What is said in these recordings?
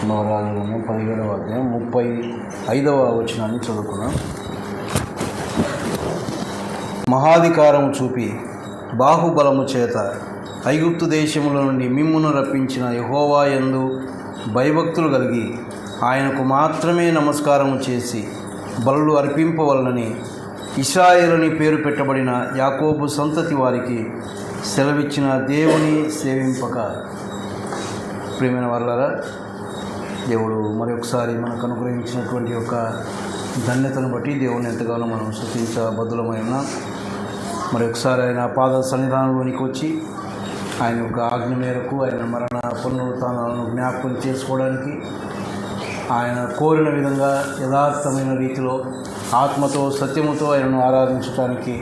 నవరాజులను 17వ అధ్యాయం 35వ వచనాన్ని చదువుకున్నాం. మహాధికారము చూపి బాహుబలము చేత ఐగుప్తు దేశముల నుండి మిమ్మును రప్పించిన యెహోవా యందు భయభక్తులు కలిగి ఆయనకు మాత్రమే నమస్కారము చేసి బలులు అర్పింపవలనని ఇశ్రాయేలుని పేరు పెట్టబడిన యాకోబు సంతతి వారికి సెలవిచ్చిన దేవుని సేవింపక. ప్రియమైన వాళ్ళారా, దేవుడు మరొకసారి మనకు అనుగ్రహించినటువంటి యొక్క ధన్యతను బట్టి దేవుని ఎంతగానో మనం స్తుతించబద్ధులమై ఉన్నాం. మరొకసారి ఆయన పాద సన్నిధానంలోనికి వచ్చి ఆయన యొక్క ఆజ్ఞ మేరకు ఆయన మరణ పునరుత్థానాలను జ్ఞాపకం చేసుకోవడానికి, ఆయన కోరిన విధంగా యథార్థమైన రీతిలో ఆత్మతో సత్యముతో ఆయనను ఆరాధించడానికి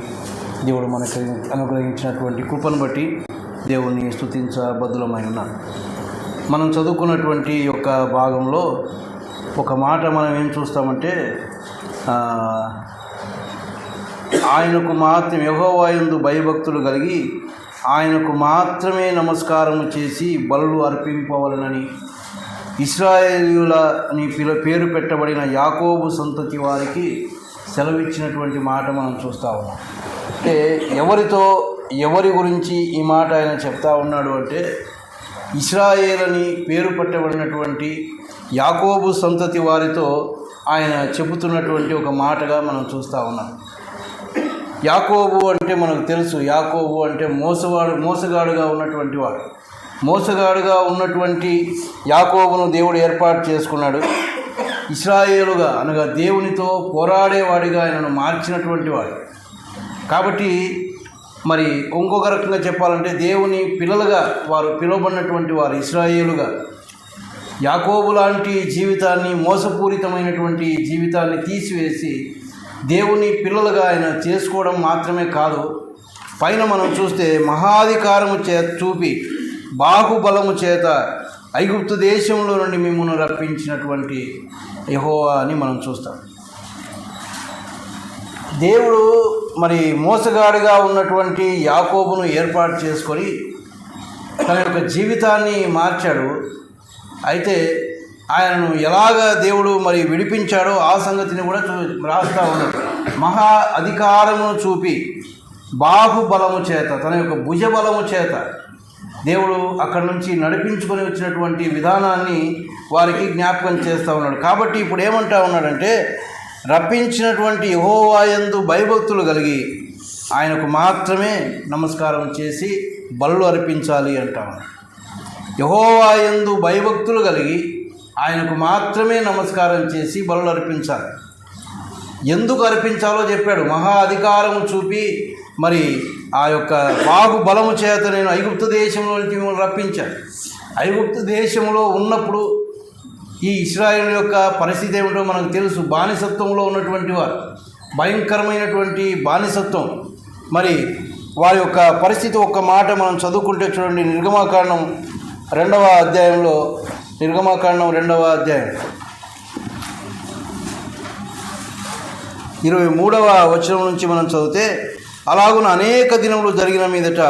దేవుడు మనకు అనుగ్రహించినటువంటి కృపను బట్టి దేవుణ్ణి స్తుతించబద్ధులమై ఉన్నాం. మనం చదువుకున్నటువంటి యొక్క భాగంలో ఒక మాట మనం ఏం చూస్తామంటే, ఆయనకు మాత్రమే యెహోవా యందు భయభక్తులు కలిగి ఆయనకు మాత్రమే నమస్కారము చేసి బలులు అర్పింపవలనని ఇశ్రాయేలీయులని పేరు పెట్టబడిన యాకోబు సంతతి వారికి సెలవిచ్చినటువంటి మాట మనం చూస్తూ ఉన్నాం. అంటే ఎవరి గురించి ఈ మాట ఆయన చెప్తా ఉన్నాడు అంటే, ఇశ్రాయేలని పేరు పెట్టబడినటువంటి యాకోబు సంతతి వారితో ఆయన చెబుతున్నటువంటి ఒక మాటగా మనం చూస్తూ ఉన్నాం. యాకోబు అంటే మనకు తెలుసు, యాకోబు అంటే మోసగాడుగా ఉన్నటువంటి వాడు. మోసగాడుగా ఉన్నటువంటి యాకోబును దేవుడు ఏర్పాటు చేసుకున్నాడు. ఇశ్రాయేలుగా అనగా దేవునితో పోరాడేవాడిగా ఆయనను మార్చినటువంటి వాడు. కాబట్టి మరి ఇంకొక రకంగా చెప్పాలంటే దేవుని పిల్లలుగా వారు పిలువబడినటువంటి వారు ఇశ్రాయేలుగా. యాకోబు లాంటి జీవితాన్ని, మోసపూరితమైనటువంటి జీవితాన్ని తీసివేసి దేవుని పిల్లలుగా ఆయన చేసుకోవడం మాత్రమే కాదు, పైన మనం చూస్తే మహాధికారము చూపి బాహుబలము చేత ఐగుప్తు దేశంలో నుండి మిమ్మును రప్పించినటువంటి యెహోవా అని మనం చూస్తాం. దేవుడు మరి మోసగాడిగా ఉన్నటువంటి యాకోబును ఏర్పాటు చేసుకొని తన యొక్క జీవితాన్ని మార్చాడు. అయితే ఆయనను ఎలాగ దేవుడు మరి విడిపించాడో ఆ సంగతిని కూడా రాస్తూ ఉన్నాడు. మహా అధికారమును చూపి బాహుబలము చేత, తన యొక్క భుజబలము చేత దేవుడు అక్కడి నుంచి నడిపించుకొని వచ్చినటువంటి విధానాన్ని వారికి జ్ఞాపకం చేస్తూ ఉన్నాడు. కాబట్టి ఇప్పుడు ఏమంటా ఉన్నాడంటే, రప్పించినటువంటి యెహోవా యందు భయభక్తులు కలిగి ఆయనకు మాత్రమే నమస్కారం చేసి బలులు అర్పించాలి అంటాము. యెహోవా యందు భయభక్తులు కలిగి ఆయనకు మాత్రమే నమస్కారం చేసి బలులు అర్పించాలి. ఎందుకు అర్పించాలో చెప్పాడు. మహా అధికారము చూపి మరి ఆ యొక్క బాహుబలము చేత నేను ఐగుప్తు దేశంలో మిమ్మల్ని రప్పించాను. ఐగుప్తు దేశంలో ఉన్నప్పుడు ఈ ఇశ్రాయేలు యొక్క పరిస్థితి ఏమిటో మనకు తెలుసు. బానిసత్వంలో ఉన్నటువంటి వారు, భయంకరమైనటువంటి బానిసత్వం. మరి వారి యొక్క పరిస్థితి ఒక్క మాట మనం చదువుకుంటే చూడండి, నిర్గమాకాండం 2వ అధ్యాయంలో, నిర్గమాకాండం 2వ అధ్యాయం 23వ వచనం నుంచి మనం చదివితే, అలాగున అనేక దినములు జరిగిన మీదట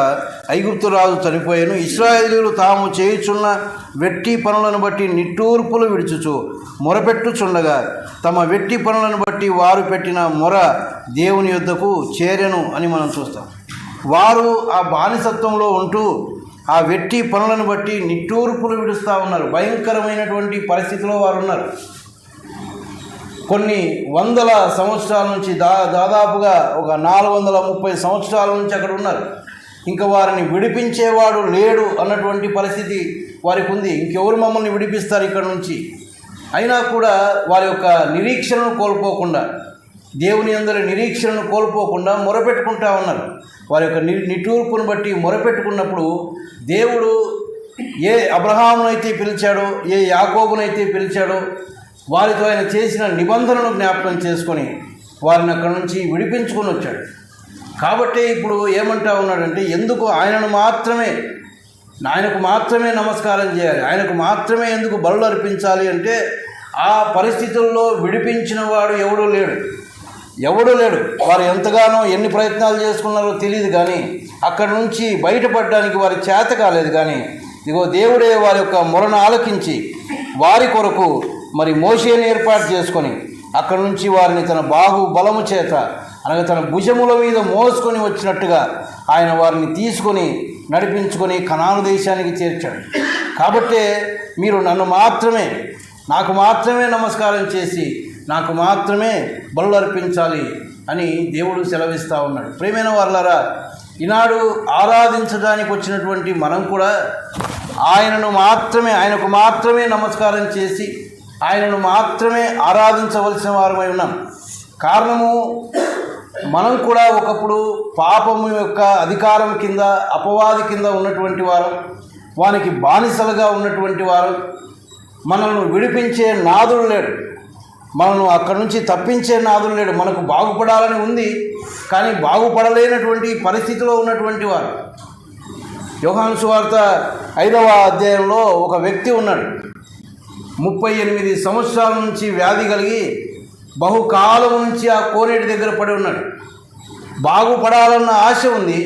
ఐగుప్తు రాజు చనిపోయాను. ఇశ్రాయేలీయులు తాము చేయుచున్న వెట్టి పనులను బట్టి నిట్టూర్పులు విడుచుచు మొరపెట్టుచుండగా తమ వెట్టి పనులను బట్టి వారు పెట్టిన మొర దేవుని యొద్దకు చేరెను అని మనం చూస్తాం. వారు ఆ బానిసత్వంలో ఉంటూ ఆ వెట్టి పనులను బట్టి నిట్టూర్పులు విడుస్తూ ఉన్నారు. భయంకరమైనటువంటి పరిస్థితిలో వారు ఉన్నారు. కొన్ని వందల సంవత్సరాల నుంచి దాదాపుగా ఒక 430 సంవత్సరాల నుంచి అక్కడ ఉన్నారు. ఇంకా వారిని విడిపించేవాడు లేడు అన్నటువంటి పరిస్థితి వారికి ఉంది. ఇంకెవరు మమ్మల్ని విడిపిస్తారు ఇక్కడ నుంచి? అయినా కూడా వారి యొక్క నిరీక్షణను కోల్పోకుండా, దేవుని అందరి నిరీక్షణను కోల్పోకుండా మొరపెట్టుకుంటా ఉన్నారు. వారి యొక్క నిట్టూర్పును బట్టి మొరపెట్టుకున్నప్పుడు దేవుడు ఏ అబ్రహామునైతే పిలిచాడో, ఏ యాకోబునైతే పిలిచాడో వారితో ఆయన చేసిన నిబంధనను జ్ఞాపకం చేసుకొని వారిని అక్కడి నుంచి విడిపించుకొని వచ్చాడు. కాబట్టి ఇప్పుడు ఏమంటా ఉన్నాడంటే, ఎందుకు ఆయనకు మాత్రమే నమస్కారం చేయాలి, ఆయనకు మాత్రమే ఎందుకు బలులు అర్పించాలి అంటే, ఆ పరిస్థితుల్లో విడిపించిన వాడు ఎవడూ లేడు. వారు ఎంతగానో ఎన్ని ప్రయత్నాలు చేసుకున్నారో తెలియదు, కానీ అక్కడి నుంచి బయటపడడానికి వారి చేత కాలేదు. కానీ ఇదిగో దేవుడే వారి యొక్క మొరను ఆలకించి వారి కొరకు మరి మోషేని ఏర్పాటు చేసుకొని అక్కడి నుంచి వారిని తన బలము చేత అనగా తన భుజముల మీద మోసుకొని వచ్చినట్టుగా ఆయన వారిని తీసుకొని నడిపించుకొని కనాను దేశానికి చేర్చాడు. కాబట్టే మీరు నాకు మాత్రమే నమస్కారం చేసి నాకు మాత్రమే బలులు అర్పించాలి అని దేవుడు సెలవిస్తూ ఉన్నాడు. ప్రియమైన వారలారా, ఈనాడు ఆరాధించడానికి వచ్చినటువంటి మనం కూడా ఆయనకు మాత్రమే నమస్కారం చేసి ఆయనను మాత్రమే ఆరాధించవలసిన వారమై ఉన్నాం. కారణము, మనం కూడా ఒకప్పుడు పాపము యొక్క అధికారం కింద, అపవాది కింద ఉన్నటువంటి వారం, వానికి బానిసలుగా ఉన్నటువంటి వారు. మనల్ని విడిపించే నాదుడు లేడు, మనను అక్కడి నుంచి తప్పించే నాదుడు లేడు. మనకు బాగుపడాలని ఉంది, కానీ బాగుపడలేనటువంటి పరిస్థితిలో ఉన్నటువంటి వారు. యోహాను సువార్త 5వ అధ్యాయంలో ఒక వ్యక్తి ఉన్నాడు. 38 సంవత్సరాల నుంచి వ్యాధి కలిగి బహుకాలం నుంచి ఆ కోనేటి దగ్గర పడి ఉన్నాడు. బాగుపడాలన్న ఆశ ఉంది,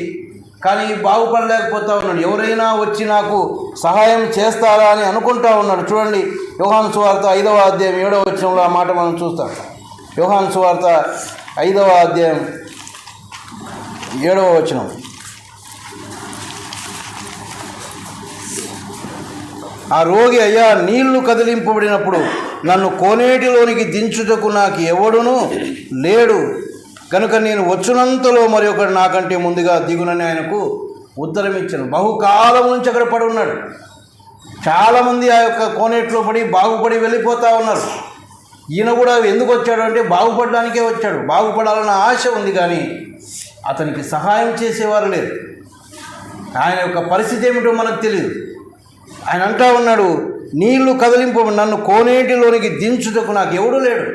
కానీ బాగుపడలేకపోతా ఉన్నాడు. ఎవరైనా వచ్చి నాకు సహాయం చేస్తారా అని అనుకుంటా ఉన్నాడు. చూడండి, యోహాను సువార్త 5వ అధ్యాయం 7వ వచనంలో ఆ మాట మనం చూస్తాం. యోహాను సువార్త 5వ అధ్యాయం 7వ వచనం. ఆ రోగి, అయ్యా, నీళ్లు కదిలింపబడినప్పుడు నన్ను కోనేటిలోనికి దించుటకు నాకు ఎవడునూ లేడు కనుక నేను వచ్చినంతలో మరి ఒకడు నాకంటే ముందుగా దిగునని ఆయనకు ఉత్తరం ఇచ్చాను. బహుకాలం నుంచి అక్కడ పడి ఉన్నాడు. చాలామంది ఆ యొక్క కోనేటిలో పడి బాగుపడి వెళ్ళిపోతూ ఉన్నారు. ఈయన కూడా ఎందుకు వచ్చాడు అంటే బాగుపడడానికే వచ్చాడు. బాగుపడాలన్న ఆశ ఉంది, కానీ అతనికి సహాయం చేసేవారు లేరు. ఆయన యొక్క పరిస్థితి ఏమిటో మనకు తెలియదు. ఆయన అంటా ఉన్నాడు, నీళ్లు నన్ను కోనేటిలోనికి దించుటకు నాకు ఎవడు లేడు.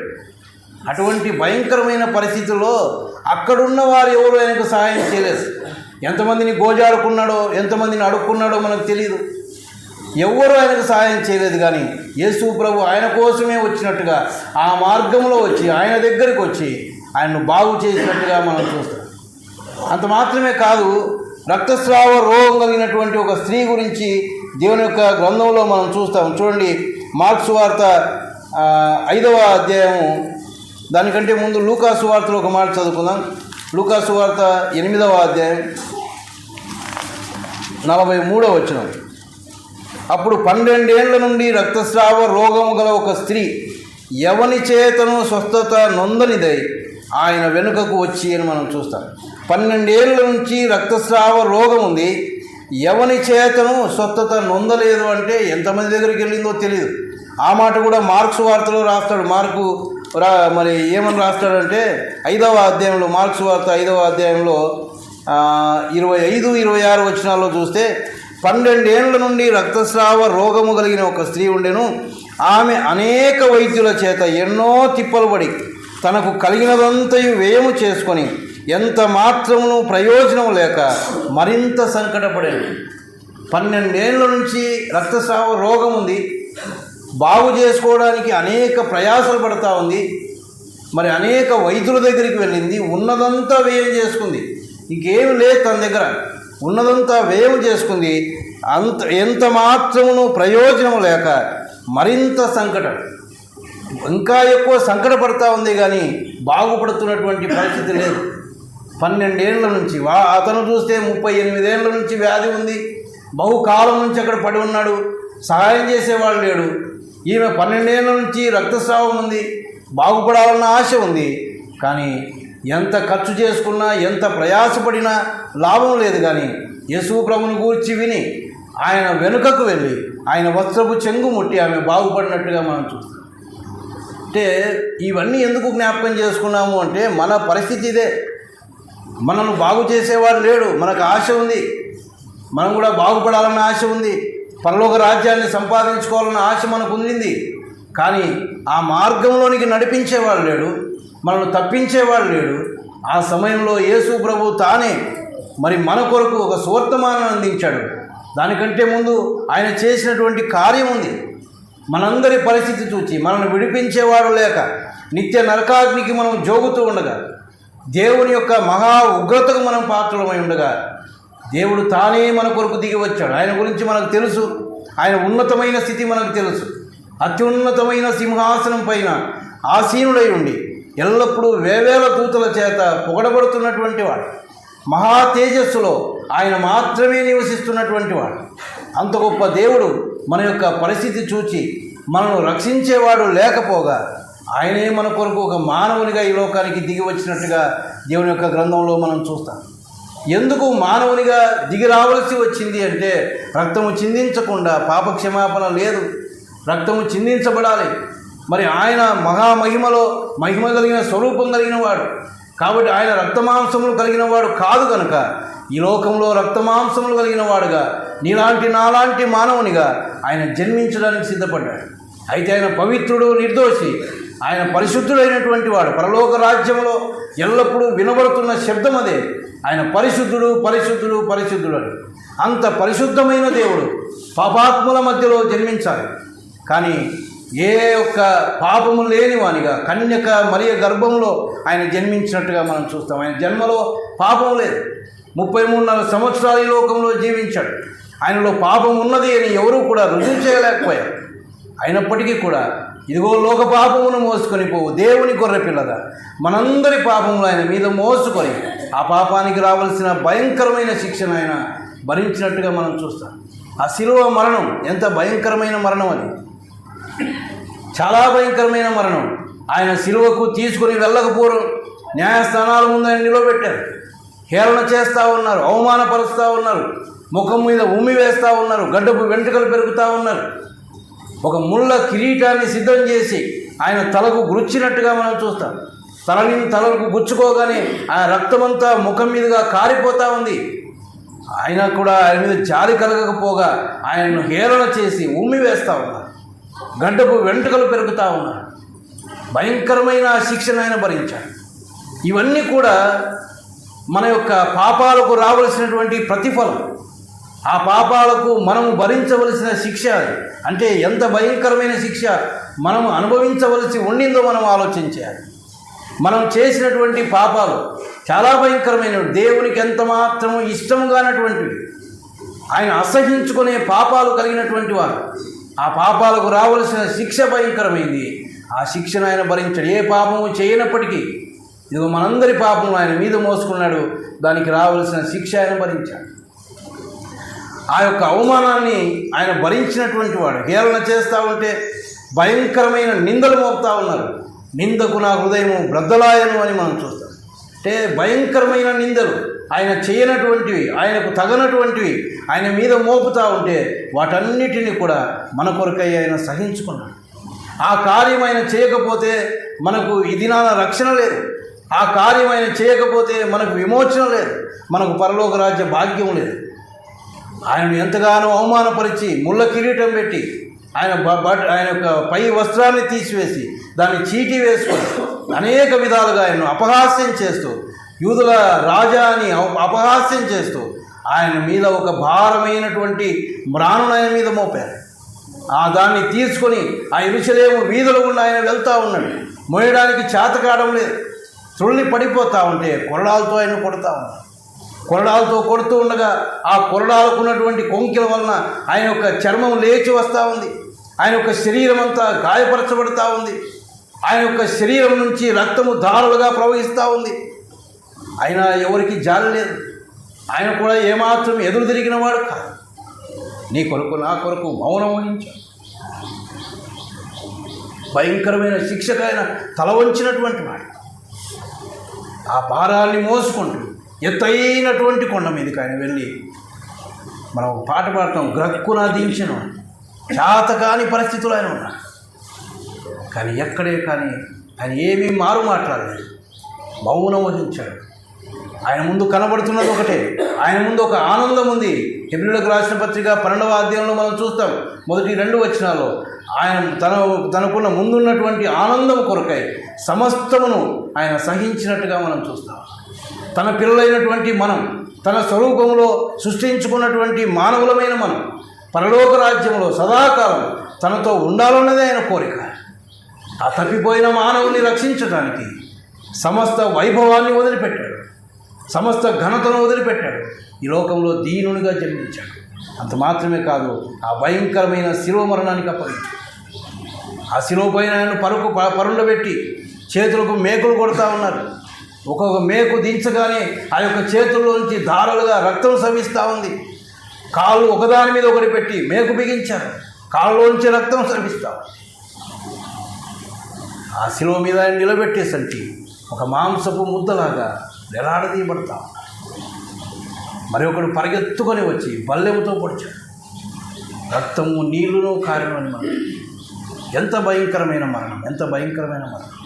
అటువంటి భయంకరమైన పరిస్థితుల్లో అక్కడున్న వారు ఎవరు ఆయనకు సహాయం చేయలేదు. ఎంతమందిని గోజాడుకున్నాడో, ఎంతమందిని అడుక్కున్నాడో మనకు తెలియదు. ఎవరు ఆయనకు సహాయం చేయలేదు. కానీ యేసు ప్రభు ఆయన కోసమే వచ్చినట్టుగా ఆ మార్గంలో వచ్చి ఆయన దగ్గరికి వచ్చి ఆయన్ను బాగు చేసినట్టుగా మనం చూస్తాం. అంత మాత్రమే కాదు, రక్తస్రావ రోగం కలిగినటువంటి ఒక స్త్రీ గురించి దేవుని యొక్క గ్రంథంలో మనం చూస్తాం. చూడండి, మార్కు సువార్త 5వ అధ్యాయము, దానికంటే ముందు లూకా సువార్తలో ఒక మాట చదువుకుందాం. లూకా సువార్త 8వ అధ్యాయం 43వ వచనం. అప్పుడు 12 ఏళ్ల నుండి రక్తస్రావ రోగము గల ఒక స్త్రీ ఎవని చేతను స్వస్థత నొందనిదై ఆయన వెనుకకు వచ్చి అని మనం చూస్తాం. 12 ఏళ్ల నుంచి రక్తస్రావ రోగం ఉంది, ఎవని చేతను స్వస్థత నొందలేదు అంటే ఎంతమంది దగ్గరికి వెళ్ళిందో తెలియదు. ఆ మాట కూడా మార్క్స్ వార్తలో రాస్తాడు. మరి ఏమని రాస్తాడంటే 5వ అధ్యాయంలో, మార్క్స్ వార్త 5వ అధ్యాయంలో 25-26 వచనాల్లో చూస్తే, 12 ఏళ్ల నుండి రక్తస్రావ రోగము కలిగిన ఒక స్త్రీ ఉండెను. ఆమె అనేక వైద్యుల చేత ఎన్నో తిప్పలు పడి తనకు కలిగినదంతయు వ్యయము చేసుకొని ఎంత మాత్రమును ప్రయోజనం లేక మరింత సంకటపడాడు. 12 ఏళ్ల నుంచి రక్తస్రావ రోగం ఉంది, బాగు చేసుకోవడానికి అనేక ప్రయాసలు పడుతూ ఉంది. మరి అనేక వైద్యుల దగ్గరికి వెళ్ళింది, ఉన్నదంతా వ్యయం చేసుకుంది. ఇంకేమి లేదు తన దగ్గర, ఉన్నదంతా వ్యయం చేసుకుంది. ఎంత మాత్రమును ప్రయోజనం లేక మరింత సంకటం, ఇంకా ఎక్కువ సంకటపడతా ఉంది, కానీ బాగుపడుతున్నటువంటి పరిస్థితి లేదు. 12 ఏళ్ల నుంచి అతను చూస్తే 38 ఏళ్ల నుంచి వ్యాధి ఉంది, బహుకాలం నుంచి అక్కడ పడి ఉన్నాడు, సహాయం చేసేవాళ్ళు లేడు. ఈమె 12 ఏళ్ల నుంచి రక్తస్రావం ఉంది, బాగుపడాలన్న ఆశ ఉంది, కానీ ఎంత ఖర్చు చేసుకున్నా ఎంత ప్రయాసపడినా లాభం లేదు. కానీ యేసు ప్రభువుని గూర్చి విని ఆయన వెనుకకు వెళ్ళి ఆయన వస్త్రపు చెంగు ముట్టి ఆమె బాగుపడినట్టుగా మనం చూస్తాం. అంటే ఇవన్నీ ఎందుకు జ్ఞాపకం చేసుకున్నాము అంటే మన పరిస్థితి ఇదే. మనల్ని బాగు చేసేవాడు లేడు, మనకు ఆశ ఉంది, మనం కూడా బాగుపడాలన్న ఆశ ఉంది, పరలోక రాజ్యాన్ని సంపాదించుకోవాలన్న ఆశ మనకు ఉండింది. కానీ ఆ మార్గంలోనికి నడిపించేవాడు లేడు, మనల్ని తప్పించేవాడు లేడు. ఆ సమయంలో యేసు ప్రభు తానే మరి మన కొరకు ఒక సువర్తమానాన్ని అందించాడు. దానికంటే ముందు ఆయన చేసినటువంటి కార్యం ఉంది. మనందరి పరిస్థితి చూచి మనల్ని విడిపించేవాడు లేక నిత్య నరకాగ్నికి మనం జోగుతూ ఉండగా, దేవుని యొక్క మహా ఉగ్రతకు మనం పాత్రలమై ఉండగా, దేవుడు తానే మన కొరకు దిగి వచ్చాడు. ఆయన గురించి మనకు తెలుసు, ఆయన ఉన్నతమైన స్థితి మనకు తెలుసు. అత్యున్నతమైన సింహాసనం పైన ఆసీనుడై ఉండి ఎల్లప్పుడూ వేవేల దూతల చేత పొగడబడుతున్నటువంటి వాడు, మహా తేజస్సులో ఆయన మాత్రమే నివసిస్తున్నటువంటి వాడు. అంత గొప్ప దేవుడు మన యొక్క పరిస్థితి చూచి మనను రక్షించేవాడు లేకపోగా ఆయనే మన కొరకు ఒక మానవునిగా ఈ లోకానికి దిగి వచ్చినట్టుగా దేవుని యొక్క గ్రంథంలో మనం చూస్తాం. ఎందుకు మానవునిగా దిగి రావాల్సి వచ్చింది అంటే, రక్తము చిందించకుండా పాపక్షమాపణ లేదు, రక్తము చిందించబడాలి. మరి ఆయన మహామహిమలో మహిమ కలిగిన స్వరూపం కలిగిన వాడు కాబట్టి ఆయన రక్తమాంసములు కలిగిన వాడు కాదు కనుక ఈ లోకంలో రక్తమాంసములు కలిగిన వాడుగా నీలాంటి నాలాంటి మానవునిగా ఆయన జన్మించడానికి సిద్ధపడ్డాడు. అయితే ఆయన పవిత్రుడు, నిర్దోషి, ఆయన పరిశుద్ధుడైనటువంటి వాడు. పరలోక రాజ్యంలో ఎల్లప్పుడూ వినబడుతున్న శబ్దం అదే, ఆయన పరిశుద్ధుడు పరిశుద్ధుడు పరిశుద్ధుడు అని. అంత పరిశుద్ధమైన దేవుడు పాపాత్ముల మధ్యలో జన్మించాలి. కానీ ఏ ఒక్క పాపము లేని వానిగా కన్యక మరియ గర్భంలో ఆయన జన్మించినట్టుగా మనం చూస్తాం. ఆయన జన్మలో పాపం లేదు. 33.5 సంవత్సరాలు ఈ లోకంలో జీవించాడు. ఆయనలో పాపం ఉన్నది అని ఎవరూ కూడా రుజువు చేయలేకపోయారు. అయినప్పటికీ కూడా ఇదిగో లోక పాపమును మోసుకొని పోవు దేవుని గొర్రెపిల్లగా మనందరి పాపములు ఆయన మీద మోసుకొని ఆ పాపానికి రావాల్సిన భయంకరమైన శిక్షను ఆయన భరించినట్టుగా మనం చూస్తాం. ఆ శిలువ మరణం ఎంత భయంకరమైన మరణం అది, చాలా భయంకరమైన మరణం. ఆయన శిలువకు తీసుకుని వెళ్ళకపోవడం, న్యాయస్థానాల ముందు ఆయన నిలబెట్టారు, హేళన చేస్తూ ఉన్నారు, అవమానపరుస్తూ ఉన్నారు, ముఖం మీద ఉమ్మి వేస్తూ ఉన్నారు, గడ్డపు వెంట్రుకలు పెరుగుతూ ఉన్నారు. ఒక ముళ్ళ కిరీటాన్ని సిద్ధం చేసి ఆయన తలకు గుచ్చినట్టుగా మనం చూస్తాం. తలకు గుచ్చుకోగానే ఆ రక్తమంతా ముఖం మీదుగా కారిపోతూ ఉంది. ఆయన కూడా ఆయన మీద జాలి కలగకపోగా ఆయనను హేళన చేసి ఉమ్మి వేస్తూ ఉన్నారు, గడ్డపు వెంట్రుకలు పెరుగుతూ ఉన్నారు. భయంకరమైన శిక్షను ఆయన భరించాడు. ఇవన్నీ కూడా మన యొక్క పాపాలకు రావలసినటువంటి ప్రతిఫలం. ఆ పాపాలకు మనము భరించవలసిన శిక్ష అంటే ఎంత భయంకరమైన శిక్ష మనము అనుభవించవలసి ఉండిందో మనం ఆలోచించాలి. మనం చేసినటువంటి పాపాలు చాలా భయంకరమైనవి, దేవునికి ఎంత మాత్రము ఇష్టము కానటువంటివి, ఆయన అసహించుకునే పాపాలు కలిగినటువంటి వారు. ఆ పాపాలకు రావలసిన శిక్ష భయంకరమైంది. ఆ శిక్షను ఆయన భరించాడు. ఏ పాపము చేయనప్పటికీ ఇదిగో మనందరి పాపము ఆయన మీద మోసుకున్నాడు. దానికి రావలసిన శిక్ష ఆయన భరించాడు. ఆ యొక్క అవమానాన్ని ఆయన భరించినటువంటి వాడు. హేళన చేస్తూ ఉంటే భయంకరమైన నిందలు మోపుతూ ఉన్నారు. నిందకు నా హృదయము బ్రద్దలాయను అని మనం చూస్తాం. అంటే భయంకరమైన నిందలు ఆయన చేయనటువంటివి, ఆయనకు తగనటువంటివి ఆయన మీద మోపుతూ ఉంటే వాటన్నిటినీ కూడా మన కొరకై ఆయన సహించుకున్నాడు. ఆ కార్యం ఆయన చేయకపోతే మనకు ఈ దినాన రక్షణ లేదు. ఆ కార్యం ఆయన చేయకపోతే మనకు విమోచన లేదు, మనకు పరలోక రాజ్య భాగ్యం లేదు. ఆయనను ఎంతగానో అవమానపరిచి ముళ్ళ కిరీటం పెట్టి ఆయన యొక్క పై వస్త్రాన్ని తీసివేసి దాన్ని చీటి వేసుకొని అనేక విధాలుగా ఆయనను అపహాస్యం చేస్తూ, యూదుల రాజా అని అపహాస్యం చేస్తూ ఆయన మీద ఒక భారమైనటువంటి మ్రానును ఆయన మీద మోపారు. దాన్ని తీసుకొని ఆ యెరూషలేము వీధుల గుండా ఆయన వెళ్తూ ఉన్నాడు. మోయడానికి చేతకావడం లేదు. త్రుళ్ళి పడిపోతూ ఉంటే కొరడాలతో ఆయన కొడుతూ ఉన్నారు. కొరడాలతో కొడుతూ ఉండగా ఆ కొరడాలకు ఉన్నటువంటి కొంకిల వలన ఆయన యొక్క చర్మం లేచి వస్తూ ఉంది. ఆయన యొక్క శరీరం అంతా గాయపరచబడుతూ ఉంది. ఆయన యొక్క శరీరం నుంచి రక్తము ధారలుగా ప్రవహిస్తూ ఉంది. ఆయన ఎవరికి జాలి లేదు. ఆయన కూడా ఏమాత్రం ఎదురు తిరిగిన వాడు కాదు. నీ కొరకు నా కొరకు మౌనం వహించాడు. భయంకరమైన శిక్షకైన తల వంచినటువంటి వాడు. ఆ భారాన్ని మోసుకుంటూ ఎత్తైనటువంటి కొండ మీదకి ఆయన వెళ్ళి, మనం పాట పాడతాం, గ్రక్కున దించను చేతకాని పరిస్థితులు ఆయన ఉన్నాడు. కానీ ఎక్కడే కానీ ఆయన ఏమీ మారు మాట్లాడలేదు, మౌనం వహించాడు. ఆయన ముందు కనబడుతున్నది ఒకటే, ఆయన ముందు ఒక ఆనందం ఉంది. హెబ్రీయులకు రాసిన పత్రిక 12వ అధ్యాయంలో మనం చూస్తాం, మొదటి 2 వచనాల్లో ఆయన తనకున్న ముందున్నటువంటి ఆనందం కొరకై సమస్తమును ఆయన సహించినట్టుగా మనం చూస్తాం. తన పిల్లలైనటువంటి మనం, తన స్వరూపంలో సృష్టించుకున్నటువంటి మానవులమైన మనం పరలోక రాజ్యంలో సదాకాలం తనతో ఉండాలన్నదే ఆయన కోరిక. ఆ తప్పిపోయిన మానవుని రక్షించడానికి సమస్త వైభవాన్ని వదిలిపెట్టాడు, సమస్త ఘనతను వదిలిపెట్టాడు. ఈ లోకంలో దీనునిగా జన్మించాడు. అంత మాత్రమే కాదు, ఆ భయంకరమైన శిలువ మరణానికి అప్పగించాడు. ఆ శిలువ పైన ఆయన పరుండబెట్టి చేతులకు మేకులు కొడతా ఉన్నారు. ఒక్కొక్క మేకు దించగానే ఆ యొక్క చేతుల్లోంచి ధారలుగా రక్తం స్రవిస్తూ ఉంది. కాళ్ళు ఒకదాని మీద ఒకటి పెట్టి మేకు బిగించారు, కాళ్ళలోంచి రక్తం స్రవిస్తా. ఆ శిలువ మీద ఆయన నిలబెట్టేసరికి ఒక మాంసపు ముద్దలాగా వేలాడదీయబడతా. మరి ఒకడు పరిగెత్తుకొని వచ్చి బల్లెముతో పొడిచాడు. రక్తము నీళ్లును కారణమని మరణం. ఎంత భయంకరమైన మరణం, ఎంత భయంకరమైన మరణం.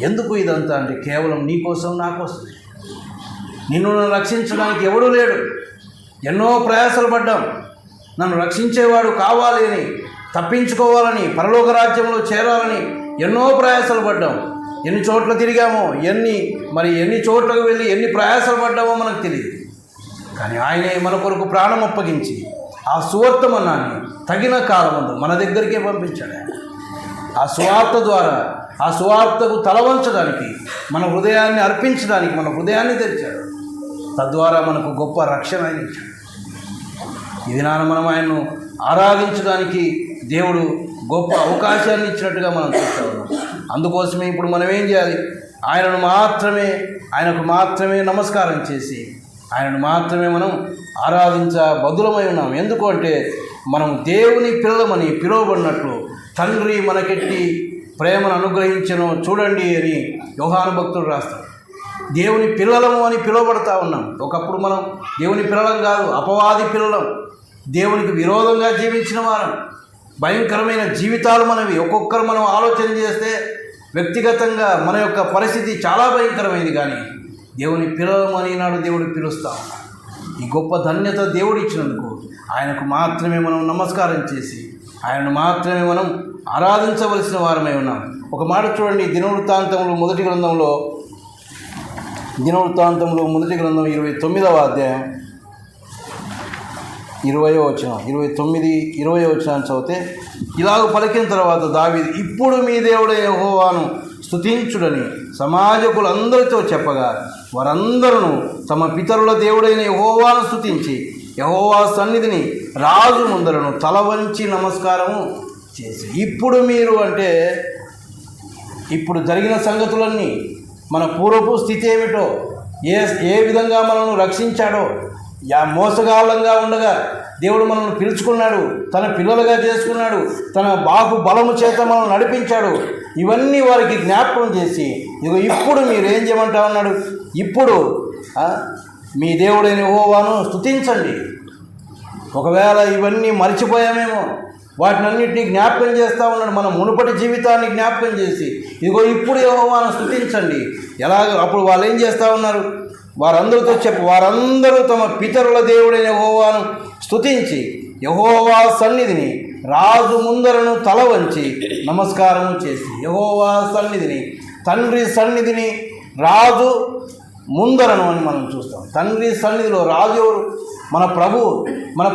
ఎందుకు ఇదంతా అంటే కేవలం నీ కోసం, నా కోసం. నిన్ను రక్షించడానికి ఎవడూ లేడు. ఎన్నో ప్రయాసలు పడ్డాం. నన్ను రక్షించేవాడు కావాలి అని, తప్పించుకోవాలని, పరలోక రాజ్యంలో చేరాలని ఎన్నో ప్రయాసలు పడ్డాం. ఎన్ని చోట్ల తిరిగామో, ఎన్ని చోట్లకు వెళ్ళి ఎన్ని ప్రయాసలు పడ్డామో మనకు తెలియదు. కానీ ఆయనే మన కొరకు ప్రాణం అప్పగించి ఆ సువార్తమన్నాన్ని తగిన కాలమందు మన దగ్గరికే పంపించాడు. ఆ సువార్త ద్వారా, ఆ సువార్తకు తలవంచడానికి, మన హృదయాన్ని అర్పించడానికి మన హృదయాన్ని తెరిచాడు. తద్వారా మనకు గొప్ప రక్షణ ఆయన ఇచ్చాడు. ఇది మనం ఆయన్ను ఆరాధించడానికి దేవుడు గొప్ప అవకాశాన్ని ఇచ్చినట్టుగా మనం చూస్తూ ఉన్నాం. అందుకోసమే ఇప్పుడు మనం ఏం చేయాలి? ఆయనకు మాత్రమే నమస్కారం చేసి ఆయనను మాత్రమే మనం బదులమై ఉన్నాం. ఎందుకు అంటే మనం దేవుని పిల్లలమని పిలువబడినట్లు తండ్రి మనకెట్టి ప్రేమను అనుగ్రహించను చూడండి అని యోహాను భక్తుడు రాస్తాడు. దేవుని పిల్లలము అని పిలువబడతా ఉన్నాం. ఒకప్పుడు మనం దేవుని పిల్లలం కాదు, అపవాది పిల్లలం. దేవునికి విరోధంగా జీవించిన వారం. భయంకరమైన జీవితాలు మనవి. ఒక్కొక్కరు మనం ఆలోచన చేస్తే వ్యక్తిగతంగా మన యొక్క పరిస్థితి చాలా భయంకరమైంది. కానీ దేవుని పిల్లలమని నాడు దేవుడు పిలుస్తా ఉన్నాడు. ఈ గొప్ప ధన్యత దేవుడు ఇచ్చినందుకు ఆయనకు మాత్రమే మనం నమస్కారం చేసి ఆయనను మాత్రమే మనం ఆరాధించవలసిన వారమై ఉన్నాం. ఒక మాట చూడండి, దినవృత్తాంతంలో మొదటి గ్రంథం 29వ అధ్యాయం 20వ వచనం 20వ వచనాన్ని చదివితే, ఇలాగ పలికిన తర్వాత దావీదు, ఇప్పుడు మీ దేవుడైన యెహోవాను స్తుతించుడని సమాజకులందరితో చెప్పగా వారందరూ తమ పితరుల దేవుడైన యెహోవాను స్తుతించి యెహోవా సన్నిధిని రాజు ముందరను తల వంచి నమస్కారము చేసి. ఇప్పుడు మీరు అంటే ఇప్పుడు జరిగిన సంగతులన్నీ, మన పూర్వపు స్థితి ఏమిటో, ఏ విధంగా మనల్ని రక్షించాడో, మోసగాళ్ళంగా ఉండగా దేవుడు మనల్ని పిలుచుకున్నాడు, తన పిల్లలుగా చేసుకున్నాడు, తన బలము చేత మనల్ని నడిపించాడు. ఇవన్నీ వారికి జ్ఞాపకం చేసి ఇప్పుడు మీరు ఏం చేయమంటా ఉన్నాడు? ఇప్పుడు మీ దేవుడైన యెహోవాను స్తుతించండి. ఒకవేళ ఇవన్నీ మర్చిపోయామేమో, వాటినన్నింటినీ జ్ఞాపకం చేస్తూ ఉన్నాడు. మన మునుపటి జీవితాన్ని జ్ఞాపకం చేసి ఇప్పుడు యెహోవాను స్తుతించండి. అప్పుడు వాళ్ళు ఏం చేస్తూ ఉన్నారు? వారందరూ తమ పితరుల దేవుడైన యెహోవాను స్తుతించి యెహోవా సన్నిధిని రాజు ముందరను తల వంచి నమస్కారము చేసి. యెహోవా సన్నిధిని, తండ్రి సన్నిధిని రాజు ముందరను అని మనం చూస్తాం. తండ్రి సన్నిధిలో రాజు ఎవరు? మన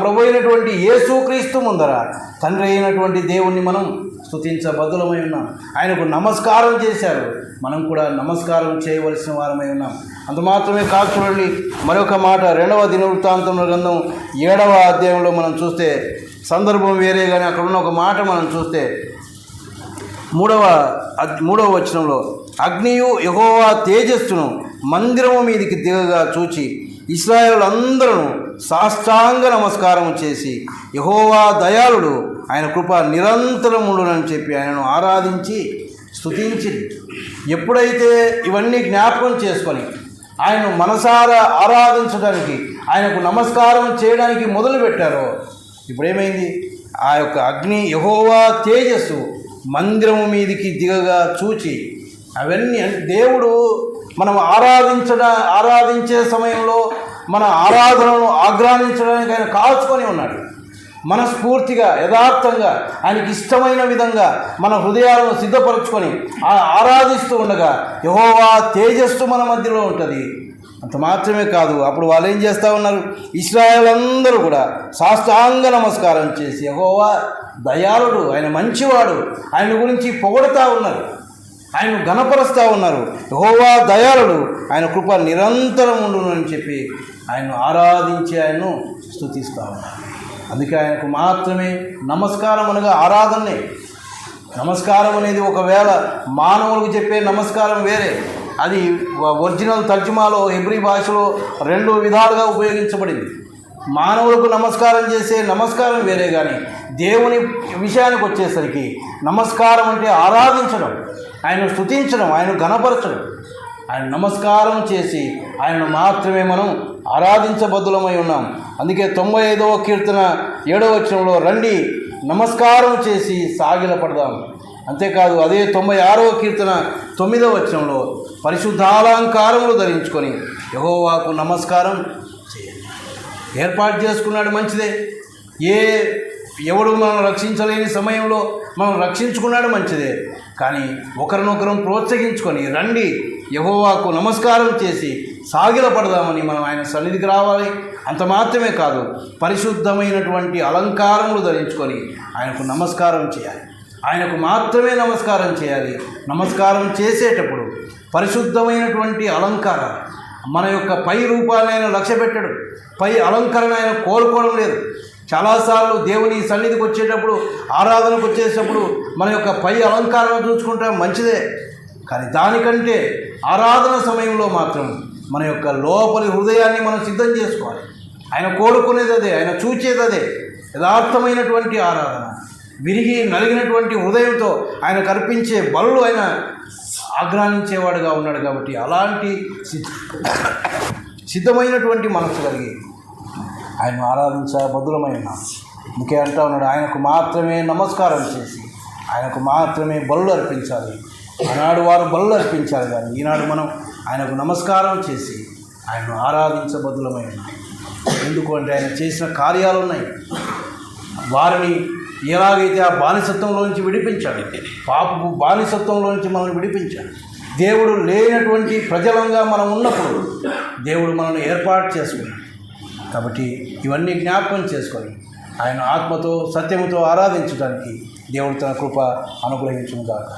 ప్రభు అయినటువంటి యేసుక్రీస్తు ముందర తండ్రి అయినటువంటి దేవుణ్ణి మనం స్తుతించబద్దులమై ఉన్నాం. ఆయనకు నమస్కారం చేశారు, మనం కూడా నమస్కారం చేయవలసిన వారమై ఉన్నాం. అంత మాత్రమే కాదు, చూడండి మరొక మాట 2వ దినవృత్తాంతముల గ్రంథం 7వ అధ్యాయంలో మనం చూస్తే సందర్భం వేరే, కానీ అక్కడ ఉన్న ఒక మాట మనం చూస్తే 3వ వచనంలో, అగ్నియు యెహోవా తేజస్సును మందిరము మీదికి దిగగా చూచి ఇశ్రాయేలులందరూ సాష్టాంగ నమస్కారం చేసి యెహోవా దయాళుడు, ఆయన కృప నిరంతరముండునని చెప్పి ఆయనను ఆరాధించి స్తుతించి. ఎప్పుడైతే ఇవన్నీ జ్ఞాపకం చేసుకొని ఆయన మనసారా ఆరాధించడానికి, ఆయనకు నమస్కారం చేయడానికి మొదలుపెట్టారో, ఇప్పుడేమైంది? ఆ యొక్క అగ్ని యెహోవా తేజస్సు మందిరము మీదికి దిగగా చూచి, అవన్నీ దేవుడు మనం ఆరాధించే సమయంలో మన ఆరాధనను ఆగ్రానించడానికి ఆయన కాల్చుకొని ఉన్నాడు. మనస్ఫూర్తిగా, యథార్థంగా, ఆయనకి ఇష్టమైన విధంగా మన హృదయాలను సిద్ధపరచుకొని ఆరాధిస్తూ ఉండగా యెహోవా తేజస్సు మన మధ్యలో ఉంటుంది. అంత మాత్రమే కాదు, అప్పుడు వాళ్ళు ఏం చేస్తూ ఉన్నారు? ఇశ్రాయేలందరూ కూడా సాష్టాంగ నమస్కారం చేసి యెహోవా దయాళుడు, ఆయన మంచివాడు, ఆయన గురించి పొగడుతూ ఉన్నారు, ఆయన ఘనపరుస్తూ ఉన్నారు. యెహోవా దయాళుడు, ఆయన కృప నిరంతరం ఉండును అని చెప్పి ఆయన్ను ఆరాధించి ఆయన్ను స్తుతిస్తూ ఉన్నారు. అందుకే ఆయనకు మాత్రమే నమస్కారం అనగా ఆరాధనే. నమస్కారం అనేది ఒకవేళ మానవులకు చెప్పే నమస్కారం వేరే, అది ఒరిజినల్ తర్జుమాలో హెబ్రీ భాషలో 2 విధాలుగా ఉపయోగించబడింది. మానవులకు నమస్కారం చేసే నమస్కారం వేరే, కానీ దేవుని విషయానికి వచ్చేసరికి నమస్కారం అంటే ఆరాధించడం, ఆయన స్తుతించడం, ఆయన ఘనపరచడం. ఆయన నమస్కారం చేసి ఆయనను మాత్రమే మనం ఆరాధించబద్దులమై ఉన్నాం. అందుకే 95వ కీర్తన 7వ వచనంలో రండి నమస్కారం చేసి సాగిలపడదాం. అంతేకాదు అదే 96వ కీర్తన 9వ వచనంలో పరిశుద్ధాలంకారములు ధరించుకొని యెహోవాకు నమస్కారం చేయండి. ఏర్పాటు చేసుకున్నాడు, మంచిదే. ఎవడు మనం రక్షించలేని సమయంలో మనం రక్షించుకున్నాడు, మంచిదే. కానీ ఒకరినొకరం ప్రోత్సహించుకొని రండి యెహోవాకు నమస్కారం చేసి సాగిలపడదామని మనం ఆయన సన్నిధికి రావాలి. అంత మాత్రమే కాదు, పరిశుద్ధమైనటువంటి అలంకారములు ధరించుకొని ఆయనకు నమస్కారం చేయాలి. ఆయనకు మాత్రమే నమస్కారం చేయాలి. నమస్కారం చేసేటప్పుడు పరిశుద్ధమైనటువంటి అలంకారాలు, మన యొక్క పై రూపాన్ని ఆయన లక్ష్య పెట్టడు, పై అలంకరణ ఆయన కోరుకోవడం లేదు. చాలాసార్లు దేవుని సన్నిధికి వచ్చేటప్పుడు, ఆరాధనకు వచ్చేటప్పుడు మన యొక్క పై అలంకారం చూసుకుంటే మంచిదే, కానీ దానికంటే ఆరాధన సమయంలో మాత్రం మన యొక్క లోపలి హృదయాన్ని మనం సిద్ధం చేసుకోవాలి. ఆయన కోరుకునేది అదే, ఆయన చూచేది అదే, యథార్థమైనటువంటి ఆరాధన. విరిగి నలిగినటువంటి హృదయంతో ఆయన కర్పించే బలులు ఆయన ఆగ్రహించేవాడుగా ఉన్నాడు. కాబట్టి అలాంటి సిద్ధమైనటువంటి మనసు కలిగి ఆయన ఆరాధించబద్దులమై ఉన్నాం. ఇంకే అంటా ఉన్నాడు, ఆయనకు మాత్రమే నమస్కారం చేసి ఆయనకు మాత్రమే బలులు అర్పించాలి. ఆనాడు వారు బలులు అర్పించాలి, కానీ ఈనాడు మనం ఆయనకు నమస్కారం చేసి ఆయనను ఆరాధించబద్దులమై ఉన్నాం. ఎందుకు అంటే ఆయన చేసిన కార్యాలు ఉన్నాయి. వారిని ఎలాగైతే ఆ బానిసత్వంలోంచి విడిపించాడు, పాపపు బానిసత్వంలోంచి మనం విడిపించాడు. దేవుడు లేనటువంటి ప్రజలంగా మనం ఉన్నప్పుడు దేవుడు మనల్ని ఏర్పాటు చేసుకున్నాడు. కాబట్టి ఇవన్నీ జ్ఞాపకం చేసుకొని ఆయన ఆత్మతో సత్యముతో ఆరాధించడానికి దేవుడు తన కృప అనుగ్రహించును గాక.